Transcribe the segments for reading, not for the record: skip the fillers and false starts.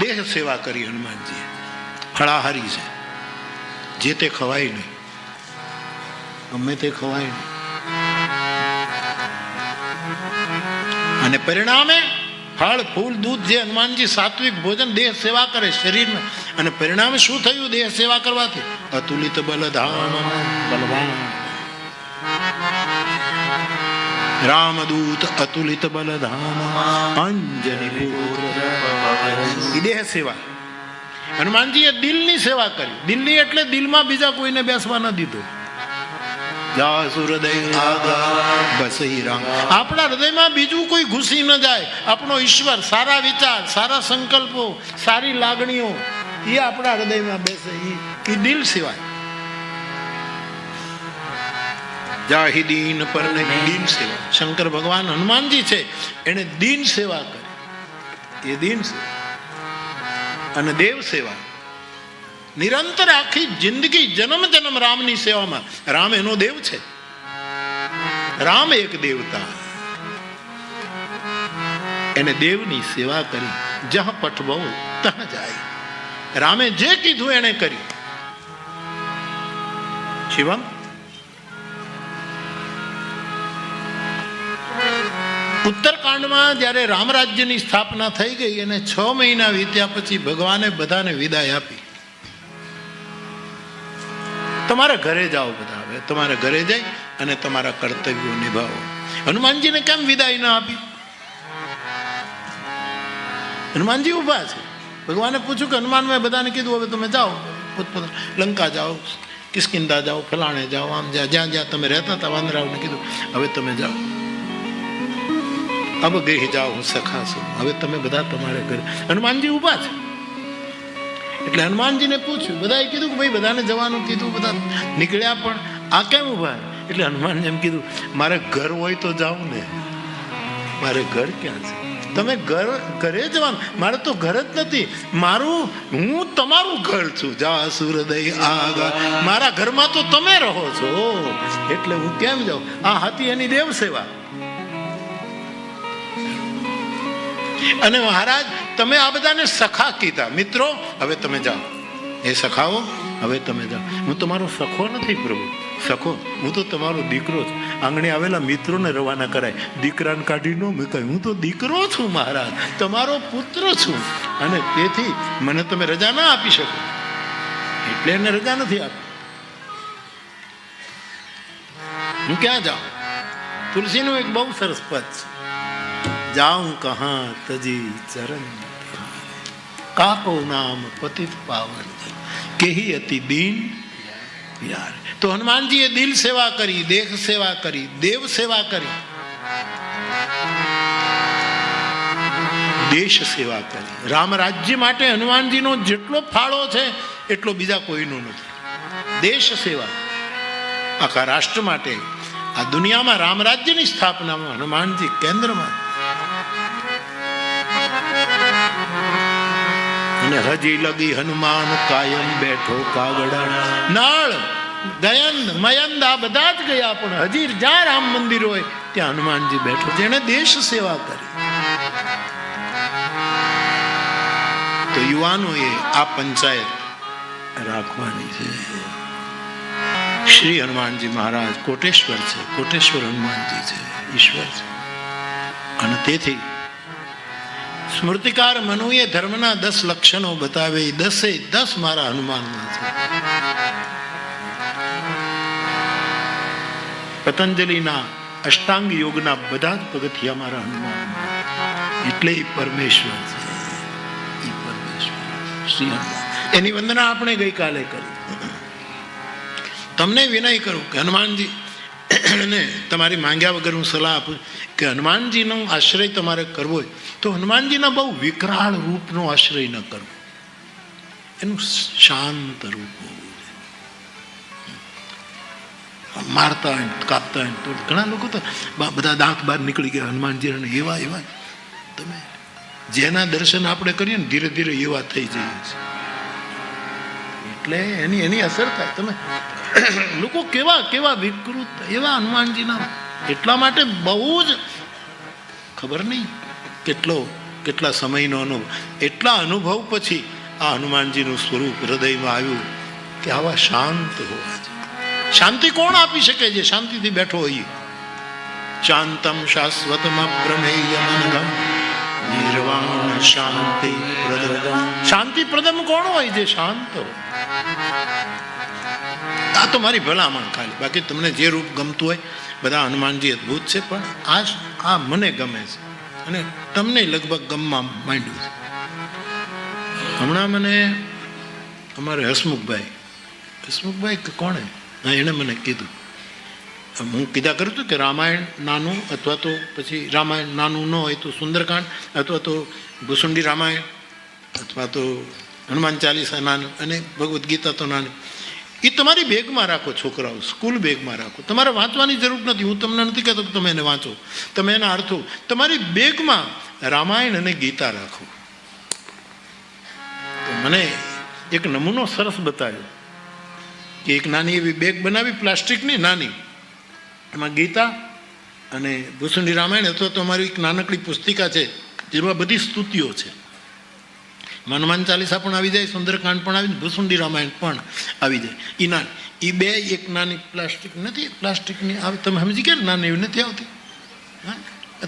દેહ સેવા કરી હનુમાનજીએ. ફળાહારી છે, જે તે ખવાય નહીં, ગમે તે ખવાય નહીં. અને પરિણામે ફળ ફૂલ દૂધ જે હનુમાનજી સાત્વિક ભોજન દેહ સેવા કરે શરીરમાં, અને પરિણામે શું થયું દેહ સેવા કરવાથી? અતુલિત બલધામ બલવાન રામદૂત અતુલિત બલધામ અંજની પુત્ર. દેહ સેવા હનુમાનજીએ દિલની સેવા કરી. દિલની એટલે દિલમાં બીજા કોઈને બેસવા ન દીધો. આપણા હૃદયમાં બીજું કોઈ ઘૂસી ન જાય. આપણો ઈશ્વર, સારા વિચાર, સારા સંકલ્પો, સારી લાગણીઓ એ આપણા હૃદયમાં બેસે, એ દિલ સિવાય. જાહિદીન પર દીન સેવા. શંકર ભગવાન હનુમાનજી છે, એને દીન સેવા કરી. એ દીન સેવા અને દેવ સેવા. નિરંતર આખી જિંદગી જન્મ જન્મ રામની સેવામાં. રામ એનો દેવ છે. રામ એક દેવતા, એને દેવની સેવા કરી. જહ પઠવો તહ જાય. રામે જે કીધું એને કર્યું. શિવમ, ઉત્તરકાંડમાં જયારે રામ રાજ્યની સ્થાપના થઈ ગઈ અને 6 મહિના વીત્યા પછી ભગવાને બધાને વિદાય આપી. તમારા ઘરે જાઓ બધા, હવે તમારા ઘરે જઈ અને તમારા કર્તવ્યો નિભાવો. હનુમાનજીને કેમ વિદાય ના આપી? હનુમાનજી ઉભા છે. ભગવાને પૂછ્યું કે હનુમાન, મેં બધાને કીધું હવે તમે જાઓ, લંકા જાઓ, કિષ્કિંધા જાઓ, ફલાણે જાઓ, આમ જ્યાં જ્યાં તમે રહેતા હતા વાંદરાઓને કીધું હવે તમે જાઓ. અબ ગઈ જાઓ હું સખા છું, હવે તમે બધા તમારે ઘરે. હનુમાનજી ઉભા છે. એટલે હનુમાનજીને પૂછ્યું, બધાએ કીધું કે ભાઈ બધાને જવાનું કીધું, બધા નીકળ્યા, પણ આ કેમ ઉભા? એટલે હનુમાન એમ કીધું, મારે ઘર હોય તો જાઉં ને, મારે ઘર ક્યાં છે? તમે ઘરે જવાનું, મારે તો ઘર જ નથી. હું તમારું ઘર છું. જા સૂરદય આગા, મારા ઘરમાં તો તમે રહો છો, એટલે હું કેમ જાઉં? આ હતી એની દેવ સેવા. અને મહારાજ, તમે આ બધાને સખા કીધા, મિત્રો હવે તમે જાઓ. એ સખાઓ હવે તમે જાઓ. હું તમારો સખો નથી પ્રભુ, સખો હું તો તમારો દીકરો છું. આંગણે આવેલા મિત્રોને રવાના કરાય, દીકરાને કાઢી ન મૂકાય. હું તો દીકરો છું મહારાજ, તમારો પુત્ર છું, અને તેથી મને તમે રજા ના આપી શકો. એટલે એને રજા નથી આપી. હું ક્યાં જાઉં? તુલસીનું એક બહુ સરસ પદ છે, જાઉં કહા તજી ચરણ કાકો નામ પતિત પાવન કેહી અતિ દીન યાર. તો હનુમાનજીએ દિલ સેવા કરી, દેહ સેવા કરી, દેવ સેવા કરી, દેશ સેવા કરી. રામ રાજ્ય માટે હનુમાનજીનો જેટલો ફાળો છે એટલો બીજા કોઈનો નથી. દેશ સેવા આખા રાષ્ટ્ર માટે, આ દુનિયામાં રામ રાજ્યની સ્થાપનામાં હનુમાનજી કેન્દ્રમાં. અને હજી લગી હનુમાન કાયમ બેઠો કાગડા. નળ, દયંદ, મયંદ આ બધા જ ગયા, પણ હજી જ્યાં રામ મંદિર હોય ત્યાં હનુમાનજી બેઠો. જેને દેશ સેવા કરી. તો યુવાનોએ આ પંચાયત રાખવાની છે. શ્રી હનુમાનજી મહારાજ કોટેશ્વર છે, કોટેશ્વર હનુમાનજી છે, ઈશ્વર છે. અને તેથી સ્મૃતિકાર મનુએ ધર્મના 10 લક્ષણો બતાવે, 10 મારા હનુમાનમાં છે. પતંજલિના અષ્ટાંગ યોગના બધા જ પગથિયા મારા હનુમાનમાં, એટલે પરમેશ્વર છે. એ પરમેશ્વર શ્રી હનુમાન, એની વંદના આપણે ગઈકાલે કરી. તમને વિનય કરું કે હનુમાનજી ને તમારી માંગ્યા વગર હું સલાહ આપું કે હનુમાનજીનો આશ્રય તમારે કરવો હોય તો હનુમાનજીના બહુ વિકરાળ રૂપનો આશ્રય ન કરવો. એનું શાંત રૂપ હોવું જોઈએ. મારતા હોય, કાપતા હોય તો ઘણા લોકો તો બધા દાંત બહાર નીકળી ગયા હનુમાનજી, એવા એવા. તમે જેના દર્શન આપણે કરીએ ને ધીરે ધીરે એવા થઈ જઈએ છીએ. એટલે એની અસર થાય. તમે લોકો કેવા વિકૃત એવા હનુમાનજીના. એટલા માટે બહુ જ ખબર નહીં કેટલા સમયનો અનુભવ, એટલા અનુભવ પછી આ હનુમાનજીનું સ્વરૂપ હૃદયમાં આવ્યું કે આવા શાંત હોવા છે. શાંતિ કોણ આપી શકે છે? શાંતિથી બેઠો હોય. શાંતમ શાશ્વતમ પ્રમેય મનઘમ નિર્વાણ શાંતિ પ્રદમ. શાંતિ પ્રદમ કોણ હોય? જે શાંત હોય. આ તો મારી ભલામણ ખાલી, બાકી તમને જે રૂપ ગમતું હોય, બધા હનુમાનજી અદભુત છે, પણ આ મને ગમે છે અને તમને લગભગ ગમવા માંડ્યું છે. હમણાં મને અમારે હસમુખભાઈ કોણે, એણે મને કીધું, હું કીધા કરું છું કે રામાયણ નાનું, અથવા તો પછી રામાયણ નાનું ન હોય તો સુંદરકાંડ, અથવા તો ભૂસુંડી રામાયણ, અથવા તો હનુમાન ચાલીસા નાનું, અને ભગવદ્ ગીતા તો નાની. એ તમારી બેગમાં રાખો છોકરાઓ, સ્કૂલ બેગમાં રાખો. તમારે વાંચવાની જરૂર નથી. હું તમને નથી કહેતો કે તમે એને વાંચો, તમે એના અર્થો તમારી બેગમાં રામાયણ અને ગીતા રાખો. તો મને એક નમૂનો સરસ બતાવ્યો કે એક નાની એવી બેગ બનાવી, પ્લાસ્ટિકની નાની, એમાં ગીતા અને ભૂસુંડી રામાયણ, અથવા તો અમારી એક નાનકડી પુસ્તિકા છે જેમાં બધી સ્તુતિઓ છે. હનુમાન ચાલીસા પણ આવી જાય, સુંદરકાંડ પણ આવી, ભૂસુંડી રામાયણ પણ આવી જાય. એ બે એક નાની પ્લાસ્ટિક નથી, પ્લાસ્ટિકની આવે, તમે સમજી ગયા? નાની એવી નથી આવતી. હા,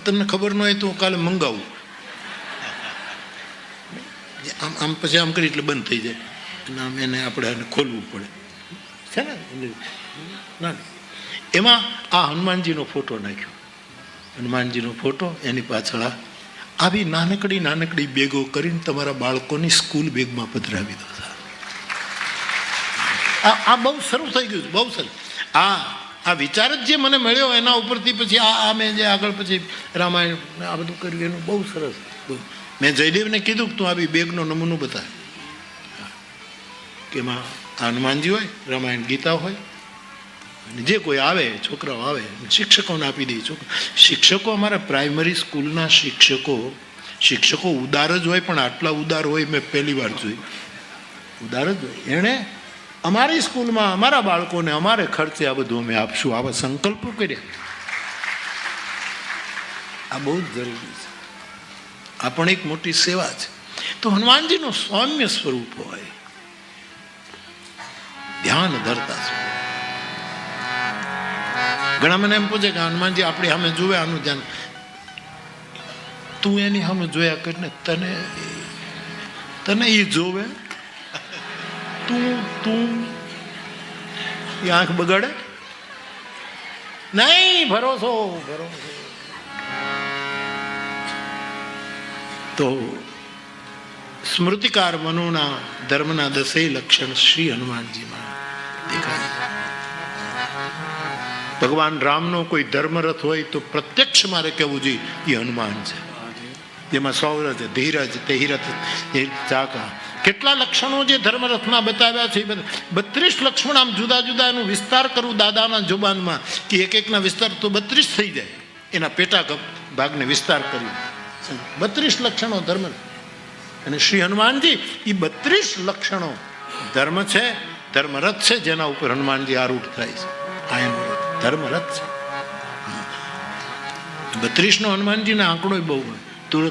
તમને ખબર ન હોય તો કાલે મંગાવું. આમ આમ પછી આમ કરી એટલે બંધ થઈ જાય, અને આમ એને આપણે ખોલવું પડે છે ને. ના, એમાં આ હનુમાનજીનો ફોટો નાખ્યો. હનુમાનજીનો ફોટો, એની પાછળ આવી નાનકડી બેગો કરીને તમારા બાળકોની સ્કૂલ બેગમાં પધરાવી દો. આ બહુ સરસ થઈ ગયું, બહુ સરસ. આ વિચાર જ જે મને મળ્યો એના ઉપરથી પછી આ મેં જે આગળ પછી રામાયણ આ બધું કર્યું, એનું બહુ સરસ. મેં જયદેવને કીધું કે તું આવી બેગનો નમૂનો બતાવ, કે એમાં હનુમાનજી હોય, રામાયણ ગીતા હોય, અને જે કોઈ આવે, છોકરાઓ આવે, શિક્ષકોને આપી દે. શિક્ષકો, અમારા પ્રાઇમરી સ્કૂલના શિક્ષકો ઉદાર જ હોય, પણ આટલા ઉદાર હોય મેં પહેલી વાર જોઈ. ઉદાર જ હોય. એણે અમારી સ્કૂલમાં અમારા બાળકોને અમારે ખર્ચે આ બધું અમે આપશું, આવા સંકલ્પો કર્યા. આ બહુ જ જરૂરી છે. આ પણ એક મોટી સેવા છે. તો હનુમાનજીનું સૌમ્ય સ્વરૂપ હોય, ધ્યાન ધરતા છે. ઘણા મને એમ પૂછે કે હનુમાનજી આપણે સામે જોવે, આનું ધ્યાન. તું એની સામે જોયા કરીને તને એ જોવે, તું એ આંખ બગાડે નહીં. ભરોસો. તો સ્મૃતિકાર મનુના ધર્મના 10 લક્ષણ શ્રી હનુમાનજીમાં દેખાય. ભગવાન રામનો કોઈ ધર્મરથ હોય તો પ્રત્યક્ષ મારે કહેવું જોઈએ એ હનુમાન છે. જેમાં સૌરથ, ધીરજ, તેહિરથ, ચાકા, કેટલા લક્ષણો જે ધર્મરથમાં બતાવ્યા છે. 32 લક્ષણ. આમ જુદા જુદા એનો વિસ્તાર કરું દાદાના જુબાનમાં કે એક વિસ્તાર તો 32 થઈ જાય. એના પેટા ભાગને વિસ્તાર કર્યું. 32 લક્ષણો ધર્મ. અને શ્રી હનુમાનજી એ 32 લક્ષણો ધર્મ છે, ધર્મરથ છે, જેના ઉપર હનુમાનજી આરૂઢ થાય છે. આ એનો ધર્મરથ છે. 32 નો હનુમાનજીનો આંકડો બહુ તુરત